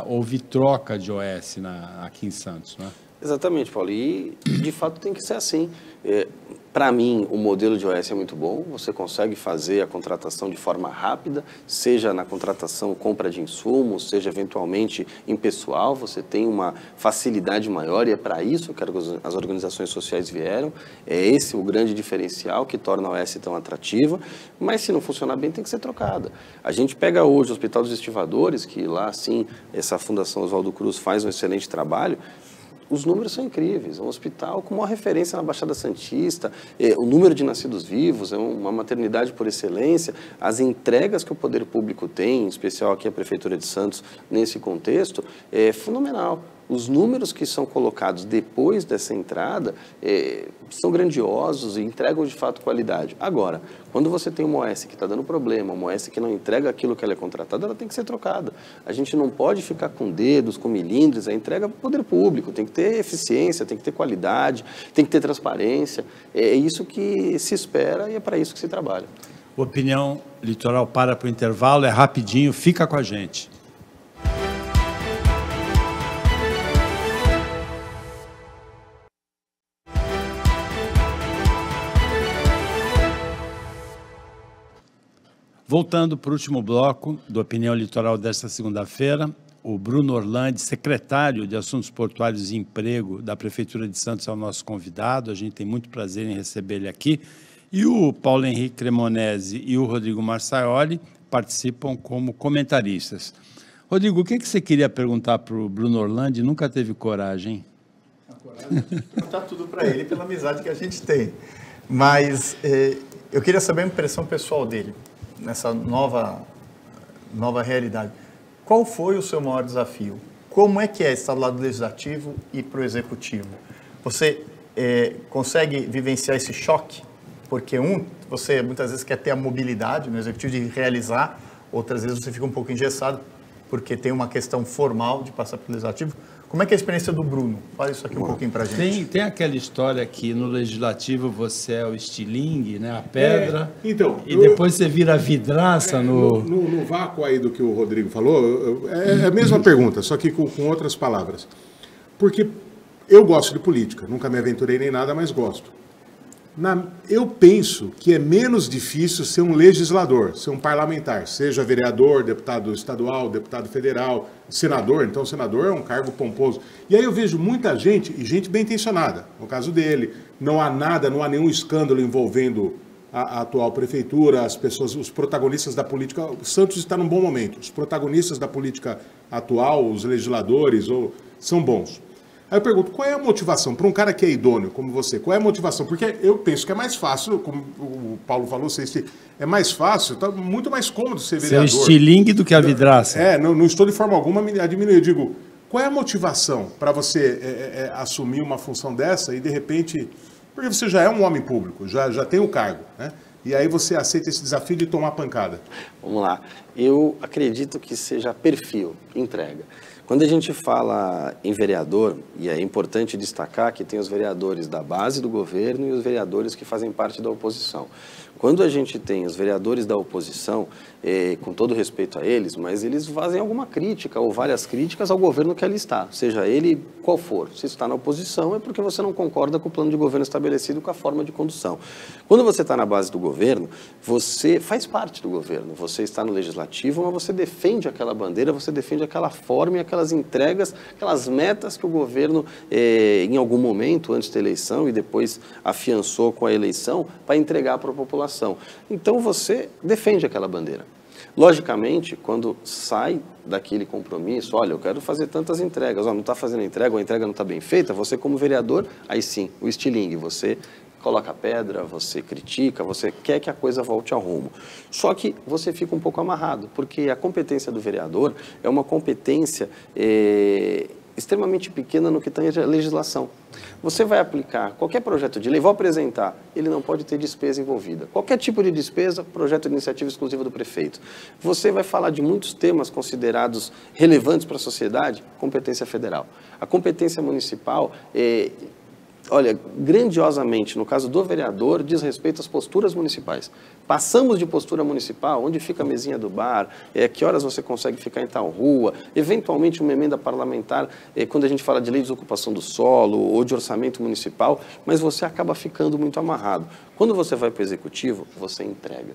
houve troca de OS aqui em Santos, né? Exatamente, Paulo. E, de fato, tem que ser assim. Para mim, o modelo de OS é muito bom. Você consegue fazer a contratação de forma rápida, seja na contratação, compra de insumos, seja eventualmente em pessoal. Você tem uma facilidade maior e é para isso que as organizações sociais vieram. É esse o grande diferencial que torna a OS tão atrativa. Mas, se não funcionar bem, tem que ser trocada. A gente pega hoje o Hospital dos Estivadores, que lá, sim, essa Fundação Oswaldo Cruz faz um excelente trabalho. Os números são incríveis, é um hospital com uma referência na Baixada Santista, o número de nascidos vivos, é uma maternidade por excelência, as entregas que o poder público tem, em especial aqui a Prefeitura de Santos, nesse contexto, é fenomenal. Os números que são colocados depois dessa entrada são grandiosos e entregam de fato qualidade. Agora, quando você tem uma OS que está dando problema, uma OS que não entrega aquilo que ela é contratada, ela tem que ser trocada. A gente não pode ficar com dedos, com milímetros, a entrega para o poder público, tem que ter eficiência, tem que ter qualidade, tem que ter transparência. É isso que se espera e é para isso que se trabalha. Opinião Litoral para o intervalo, é rapidinho, fica com a gente. Voltando para o último bloco do Opinião Litoral desta segunda-feira, o Bruno Orlandi, secretário de Assuntos Portuários e Emprego da Prefeitura de Santos, é o nosso convidado. A gente tem muito prazer em receber ele aqui. E o Paulo Henrique Cremonesi e o Rodrigo Marçaioli participam como comentaristas. Rodrigo, o que você queria perguntar para o Bruno Orlandi? Nunca teve coragem, hein? A coragem de perguntar tudo para ele pela amizade que a gente tem. Mas eu queria saber a impressão pessoal dele nessa nova realidade. Qual foi o seu maior desafio? Como é que é estar do lado legislativo e para o executivo? Você consegue vivenciar esse choque? Porque você muitas vezes quer ter a mobilidade no executivo de realizar, outras vezes você fica um pouco engessado porque tem uma questão formal de passar pelo legislativo. Como é que é a experiência do Bruno? Fala isso aqui um pouquinho para a gente. Tem aquela história que no legislativo você é o estilingue, né, a pedra, e depois você vira a vidraça no vácuo aí do que o Rodrigo falou, é a mesma pergunta, só que com outras palavras. Porque eu gosto de política, nunca me aventurei nem nada, mas gosto. Eu penso que é menos difícil ser um legislador, ser um parlamentar, seja vereador, deputado estadual, deputado federal, senador. Então, senador é um cargo pomposo. E aí eu vejo muita gente, e gente bem intencionada. No caso dele, não há nenhum escândalo envolvendo a atual prefeitura, as pessoas, os protagonistas da política. O Santos está num bom momento. Os protagonistas da política atual, os legisladores, são bons. Aí eu pergunto, qual é a motivação? Para um cara que é idôneo como você, qual é a motivação? Porque eu penso que é mais fácil, como o Paulo falou, é mais fácil, tá muito mais cômodo ser vereador. Ser estilingue do que a vidraça. Não estou de forma alguma a diminuir. Eu digo, qual é a motivação para você assumir uma função dessa e, de repente, porque você já é um homem público, já tem o cargo, né? E aí você aceita esse desafio de tomar pancada? Vamos lá. Eu acredito que seja perfil, entrega. Quando a gente fala em vereador, e é importante destacar que tem os vereadores da base do governo e os vereadores que fazem parte da oposição. Quando a gente tem os vereadores da oposição, com todo respeito a eles, mas eles fazem alguma crítica ou várias críticas ao governo que ali está, seja ele qual for. Se está na oposição é porque você não concorda com o plano de governo estabelecido, com a forma de condução. Quando você está na base do governo, você faz parte do governo, você está no legislativo, mas você defende aquela bandeira, você defende aquela forma e aquelas entregas, aquelas metas que o governo, em algum momento, antes da eleição e depois afiançou com a eleição, para entregar para a população. Então, você defende aquela bandeira. Logicamente, quando sai daquele compromisso, olha, eu quero fazer tantas entregas, não está fazendo entrega, ou a entrega não está bem feita, você como vereador, aí sim, o estilingue, você coloca pedra, você critica, você quer que a coisa volte ao rumo. Só que você fica um pouco amarrado, porque a competência do vereador é uma competência extremamente pequena no que tange a legislação. Você vai aplicar qualquer projeto de lei, vou apresentar, ele não pode ter despesa envolvida. Qualquer tipo de despesa, projeto de iniciativa exclusiva do prefeito. Você vai falar de muitos temas considerados relevantes para a sociedade, competência federal. A competência municipal olha, grandiosamente, no caso do vereador, diz respeito às posturas municipais. Passamos de postura municipal, onde fica a mesinha do bar, que horas você consegue ficar em tal rua, eventualmente uma emenda parlamentar, quando a gente fala de lei de desocupação do solo ou de orçamento municipal, mas você acaba ficando muito amarrado. Quando você vai para o executivo, você entrega.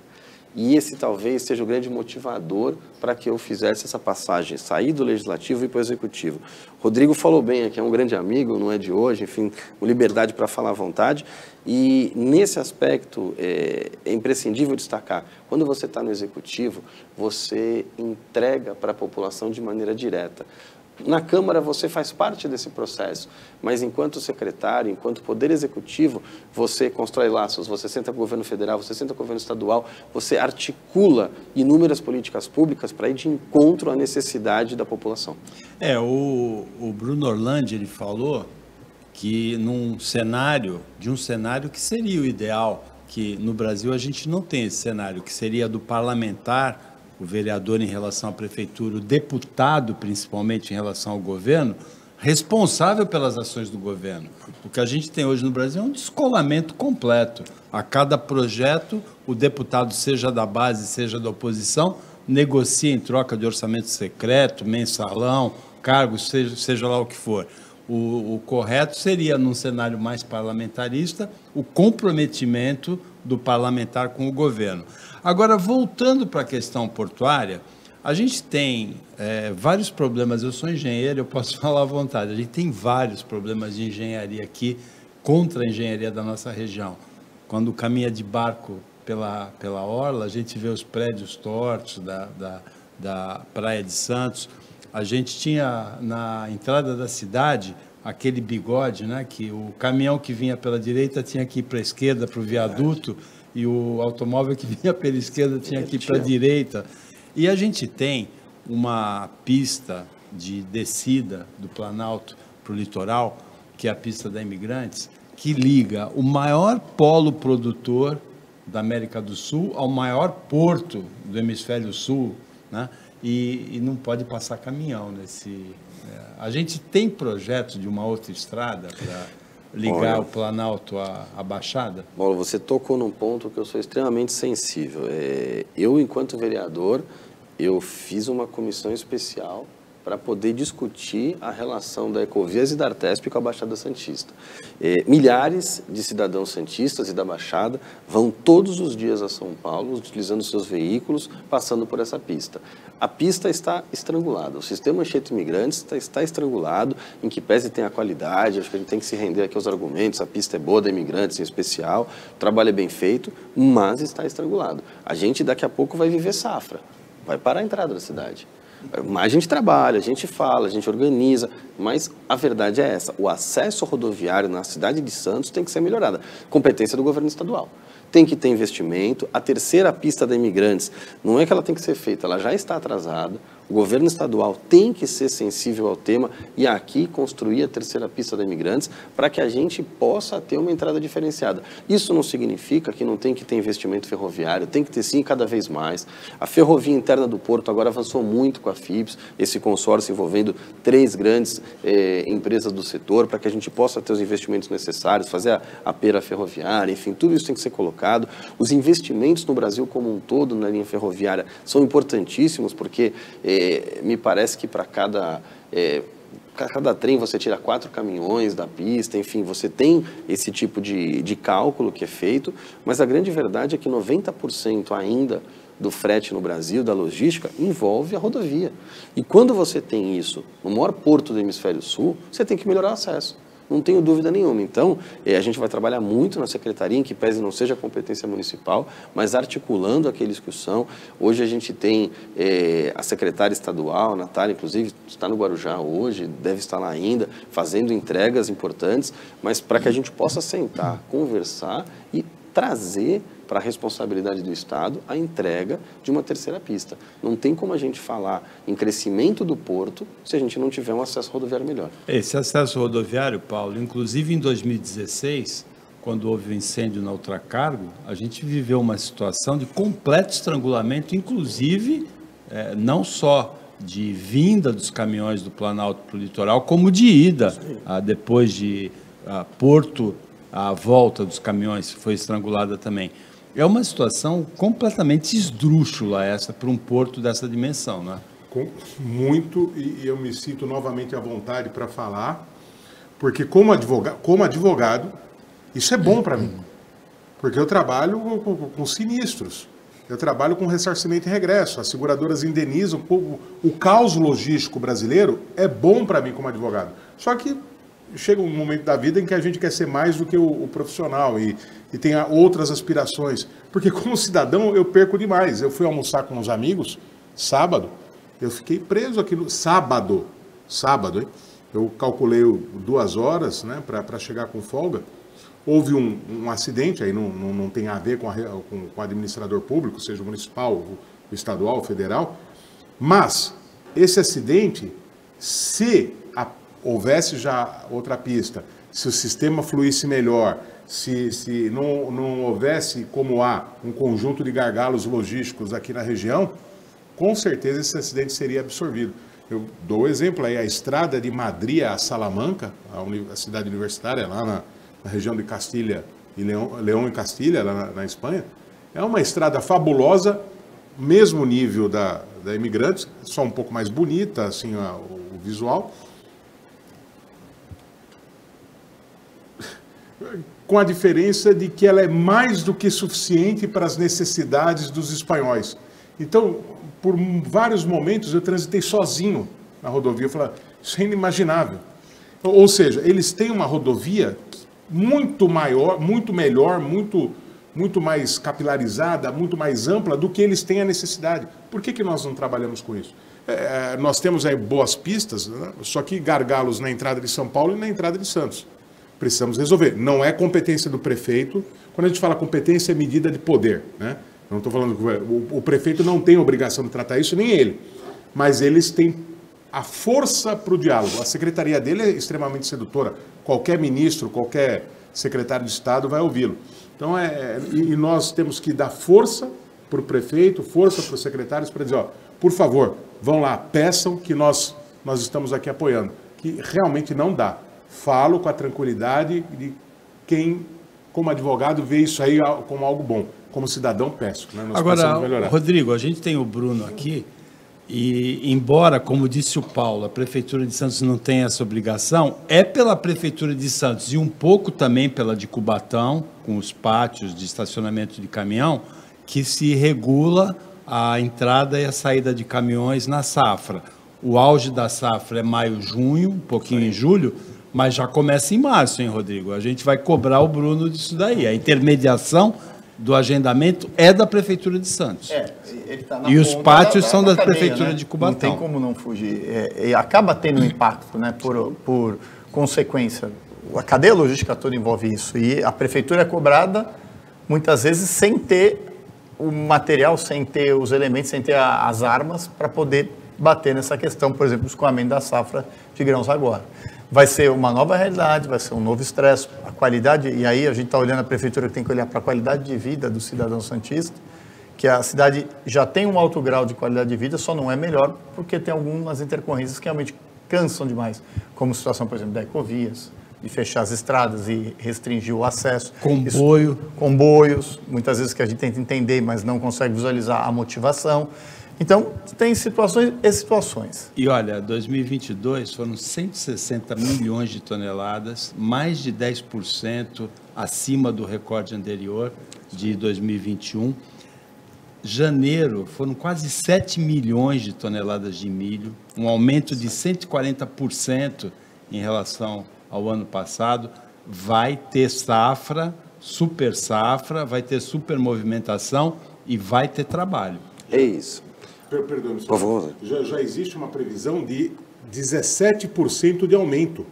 E esse talvez seja o grande motivador para que eu fizesse essa passagem, sair do legislativo e ir para o executivo. Rodrigo falou bem aqui, é um grande amigo, não é de hoje, enfim, com liberdade para falar à vontade. E nesse aspecto é imprescindível destacar, quando você está no executivo, você entrega para a população de maneira direta. Na Câmara você faz parte desse processo, mas enquanto secretário, enquanto poder executivo, você constrói laços, você senta com o governo federal, você senta com o governo estadual, você articula inúmeras políticas públicas para ir de encontro à necessidade da população. O Bruno Orlandi, ele falou que num cenário, que seria o ideal, que no Brasil a gente não tem esse cenário, que seria do parlamentar, o vereador em relação à prefeitura, o deputado principalmente em relação ao governo, responsável pelas ações do governo. O que a gente tem hoje no Brasil é um descolamento completo. A cada projeto, o deputado, seja da base, seja da oposição, negocia em troca de orçamento secreto, mensalão, cargos, seja lá o que for. O correto seria, num cenário mais parlamentarista, o comprometimento do parlamentar com o governo. Agora, voltando para a questão portuária, a gente tem vários problemas. Eu sou engenheiro, eu posso falar à vontade. A gente tem vários problemas de engenharia aqui, contra a engenharia da nossa região. Quando caminha de barco pela orla, a gente vê os prédios tortos da Praia de Santos. A gente tinha na entrada da cidade aquele bigode, né, que o caminhão que vinha pela direita tinha que ir para a esquerda, para o viaduto, e o automóvel que vinha pela esquerda tinha que ir para a direita. E a gente tem uma pista de descida do Planalto para o litoral, que é a pista da Imigrantes, que liga o maior polo produtor da América do Sul ao maior porto do Hemisfério Sul, né? E não pode passar caminhão nesse... A gente tem projeto de uma outra estrada para ligar o Planalto à Baixada? Paulo, você tocou num ponto que eu sou extremamente sensível. Eu, enquanto vereador, eu fiz uma comissão especial para poder discutir a relação da Ecovias e da Artesp com a Baixada Santista. Milhares de cidadãos santistas e da Baixada vão todos os dias a São Paulo, utilizando seus veículos, passando por essa pista. A pista está estrangulada, o sistema Anchieta Imigrantes está estrangulado, em que pese tem a qualidade, acho que a gente tem que se render aqui aos argumentos, a pista é boa da Imigrantes em especial, o trabalho é bem feito, mas está estrangulado. A gente daqui a pouco vai viver safra, vai parar a entrada da cidade. Mas a gente trabalha, a gente fala, a gente organiza, mas a verdade é essa, o acesso rodoviário na cidade de Santos tem que ser melhorado. Competência do governo estadual. Tem que ter investimento. A terceira pista da Imigrantes, não é que ela tem que ser feita, ela já está atrasada. O governo estadual tem que ser sensível ao tema e aqui construir a terceira pista da Imigrantes para que a gente possa ter uma entrada diferenciada. Isso não significa que não tem que ter investimento ferroviário, tem que ter sim cada vez mais. A ferrovia interna do Porto agora avançou muito com a FIPS, esse consórcio envolvendo 3 grandes empresas do setor para que a gente possa ter os investimentos necessários, fazer a pera ferroviária, enfim, tudo isso tem que ser colocado. Os investimentos no Brasil como um todo na linha ferroviária são importantíssimos porque me parece que para cada trem você tira 4 caminhões da pista, enfim, você tem esse tipo de cálculo que é feito, mas a grande verdade é que 90% ainda do frete no Brasil, da logística, envolve a rodovia. E quando você tem isso no maior porto do hemisfério sul, você tem que melhorar o acesso. Não tenho dúvida nenhuma. Então, a gente vai trabalhar muito na secretaria, em que pese não seja competência municipal, mas articulando aqueles que o são. Hoje a gente tem a secretária estadual, a Natália, inclusive, está no Guarujá hoje, deve estar lá ainda, fazendo entregas importantes, mas para que a gente possa sentar, conversar e trazer para a responsabilidade do Estado a entrega de uma terceira pista. Não tem como a gente falar em crescimento do porto se a gente não tiver um acesso rodoviário melhor. Esse acesso rodoviário, Paulo, inclusive em 2016, quando houve o incêndio na Ultracargo, a gente viveu uma situação de completo estrangulamento, inclusive não só de vinda dos caminhões do Planalto para o litoral, como de ida, depois de Porto, a volta dos caminhões foi estrangulada também. É uma situação completamente esdrúxula essa para um porto dessa dimensão, né? Muito, e eu me sinto novamente à vontade para falar, porque como advogado, isso é bom para mim, porque eu trabalho com sinistros, eu trabalho com ressarcimento e regresso, as seguradoras indenizam, o caos logístico brasileiro é bom para mim como advogado, só que chega um momento da vida em que a gente quer ser mais do que o profissional e tem outras aspirações. Porque como cidadão eu perco demais. Eu fui almoçar com uns amigos, sábado, eu fiquei preso aqui no... Sábado, hein? Eu calculei 2 horas, né, para chegar com folga. Houve um acidente, aí não tem a ver com o administrador público, seja municipal, o estadual, o federal. Mas esse acidente, se houvesse já outra pista, se o sistema fluísse melhor, se não houvesse como há um conjunto de gargalos logísticos aqui na região, com certeza esse acidente seria absorvido. Eu dou o exemplo aí, a estrada de Madrid a Salamanca, a cidade universitária, lá na região de Castilha e Leão e Castilha, lá na Espanha, é uma estrada fabulosa, mesmo nível da Imigrantes, só um pouco mais bonita, assim, o visual, com a diferença de que ela é mais do que suficiente para as necessidades dos espanhóis. Então, por vários momentos, eu transitei sozinho na rodovia. Eu falei, isso é inimaginável. Ou seja, eles têm uma rodovia muito maior, muito melhor, muito mais capilarizada, muito mais ampla do que eles têm a necessidade. Por que nós não trabalhamos com isso? Nós temos aí boas pistas, né? Só que gargalos na entrada de São Paulo e na entrada de Santos. Precisamos resolver. Não é competência do prefeito. Quando a gente fala competência, é medida de poder, né? Não estou falando que o prefeito não tem obrigação de tratar isso, nem ele. Mas eles têm a força para o diálogo. A secretaria dele é extremamente sedutora. Qualquer ministro, qualquer secretário de Estado vai ouvi-lo. Então, e nós temos que dar força para o prefeito, força para os secretários, para dizer, ó, por favor, vão lá, peçam que nós estamos aqui apoiando. Que realmente não dá. Falo com a tranquilidade de quem, como advogado, vê isso aí como algo bom. Como cidadão, peço. Né? Nós precisamos melhorar. Rodrigo, a gente tem o Bruno aqui e, embora, como disse o Paulo, a Prefeitura de Santos não tem essa obrigação, é pela Prefeitura de Santos e um pouco também pela de Cubatão, com os pátios de estacionamento de caminhão, que se regula a entrada e a saída de caminhões na safra. O auge da safra é maio, junho, um pouquinho em julho, mas já começa em março, hein, Rodrigo? A gente vai cobrar o Bruno disso daí. A intermediação do agendamento é da Prefeitura de Santos. Ele tá na e os pátios são da cadeia, Prefeitura, né, de Cubatão. Não tem como não fugir. E acaba tendo um impacto, né, por consequência. A cadeia logística toda envolve isso. E a Prefeitura é cobrada, muitas vezes, sem ter o material, sem ter os elementos, sem ter as armas para poder bater nessa questão, por exemplo, do escoamento da safra de grãos agora. Vai ser uma nova realidade, vai ser um novo estresse, a qualidade, e aí a gente está olhando a prefeitura que tem que olhar para a qualidade de vida do cidadão santista, que a cidade já tem um alto grau de qualidade de vida, só não é melhor porque tem algumas intercorrências que realmente cansam demais, como a situação, por exemplo, da Ecovias, de fechar as estradas e restringir o acesso. Comboios, muitas vezes que a gente tenta entender, mas não consegue visualizar a motivação. Então, tem situações e situações. E olha, 2022 foram 160 milhões de toneladas, mais de 10% acima do recorde anterior de 2021. janeiro foram quase 7 milhões de toneladas de milho, um aumento de 140% em relação ao ano passado. Vai ter safra, super safra, vai ter super movimentação e vai ter trabalho. É isso. Perdão, Por favor. já existe uma previsão de 17% de aumento.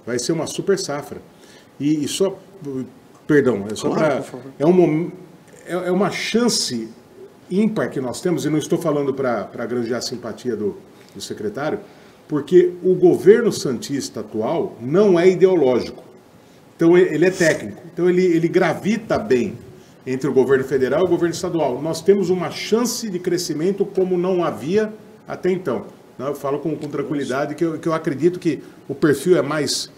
Vai ser uma super safra. E só, perdão, é só Claro, para... É uma chance ímpar que nós temos, e não estou falando para granjear a simpatia do secretário, porque o governo santista atual não é ideológico. Então, ele é técnico. Então, ele gravita bem entre o governo federal e o governo estadual. Nós temos uma chance de crescimento como não havia até então. Eu falo com tranquilidade que eu acredito que o perfil é mais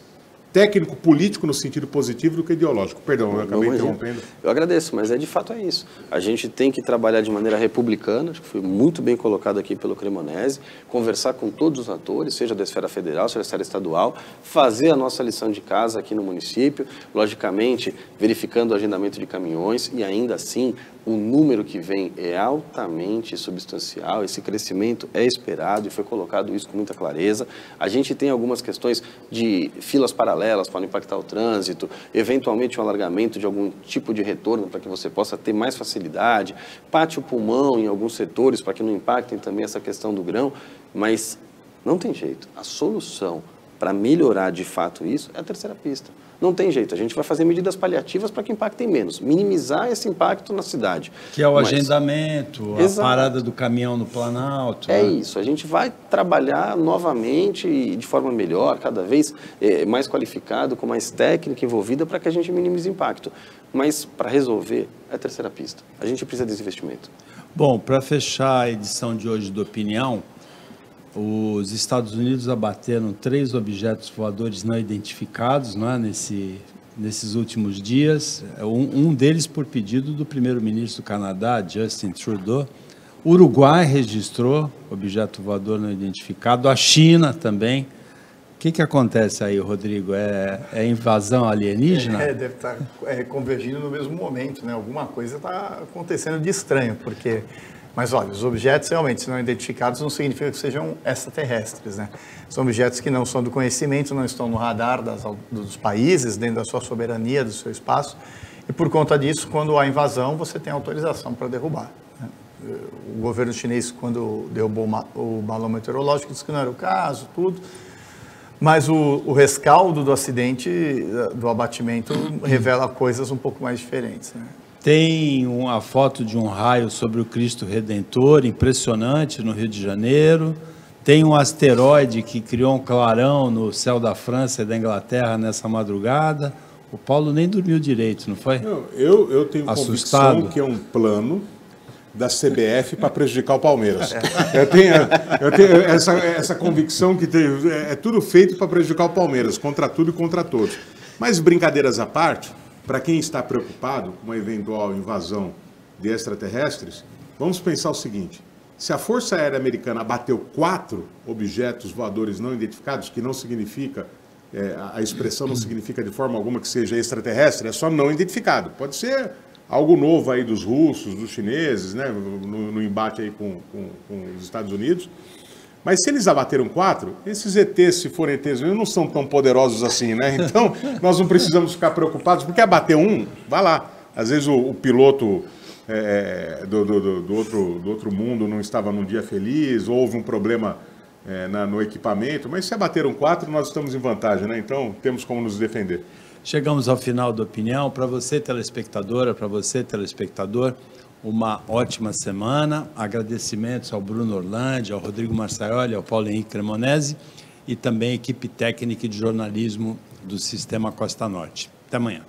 técnico-político no sentido positivo do que ideológico. Perdão, eu acabei interrompendo. Eu agradeço, mas de fato é isso. A gente tem que trabalhar de maneira republicana, acho que foi muito bem colocado aqui pelo Cremonese, conversar com todos os atores, seja da esfera federal, seja da esfera estadual, fazer a nossa lição de casa aqui no município, logicamente verificando o agendamento de caminhões, e ainda assim o número que vem é altamente substancial, esse crescimento é esperado e foi colocado isso com muita clareza. A gente tem algumas questões de filas paralelas para não impactar o trânsito, eventualmente um alargamento de algum tipo de retorno para que você possa ter mais facilidade, pátio pulmão em alguns setores para que não impactem também essa questão do grão, mas não tem jeito. A solução para melhorar de fato isso é a terceira pista. Não tem jeito, a gente vai fazer medidas paliativas para que impactem menos, minimizar esse impacto na cidade. Que é o agendamento, a parada do caminhão no Planalto. É isso, a gente vai trabalhar novamente e de forma melhor, cada vez mais qualificado, com mais técnica envolvida para que a gente minimize o impacto. Mas para resolver é a terceira pista, a gente precisa desse investimento. Bom, para fechar a edição de hoje do Opinião, os Estados Unidos abateram 3 objetos voadores não identificados, não é, nesses últimos dias, um deles por pedido do primeiro-ministro do Canadá, Justin Trudeau. O Uruguai registrou objeto voador não identificado, a China também. O que acontece aí, Rodrigo? É invasão alienígena? Deve estar convergindo no mesmo momento, né? Alguma coisa está acontecendo de estranho, porque... Mas olha, os objetos realmente, se não identificados, não significa que sejam extraterrestres, né? São objetos que não são do conhecimento, não estão no radar dos países, dentro da sua soberania, do seu espaço. E por conta disso, quando há invasão, você tem autorização para derrubar, né? O governo chinês, quando derrubou o balão meteorológico, disse que não era o caso, tudo. Mas o rescaldo do acidente, do abatimento, revela coisas um pouco mais diferentes, né? Tem uma foto de um raio sobre o Cristo Redentor, impressionante, no Rio de Janeiro. Tem um asteroide que criou um clarão no céu da França e da Inglaterra nessa madrugada. O Paulo nem dormiu direito, não foi? Não, eu tenho convicção que é um plano da CBF para prejudicar o Palmeiras. Eu tenho essa convicção que é tudo feito para prejudicar o Palmeiras, contra tudo e contra todos. Mas brincadeiras à parte, para quem está preocupado com uma eventual invasão de extraterrestres, vamos pensar o seguinte: se a Força Aérea Americana abateu 4 objetos voadores não identificados, que não significa, a expressão não significa de forma alguma que seja extraterrestre, é só não identificado. Pode ser algo novo aí dos russos, dos chineses, né, no embate aí com os Estados Unidos. Mas se eles abateram 4, esses ETs, se forem ETs, não são tão poderosos assim, né? Então, nós não precisamos ficar preocupados, porque abater um, vai lá. Às vezes o piloto do outro mundo não estava num dia feliz, houve um problema no equipamento, mas se abateram 4, nós estamos em vantagem, né? Então, temos como nos defender. Chegamos ao final da opinião. Para você, telespectadora, para você, telespectador, uma ótima semana. Agradecimentos ao Bruno Orlandi, ao Rodrigo Marçaioli, ao Paulo Henrique Cremonese e também a equipe técnica de jornalismo do Sistema Costa Norte. Até amanhã.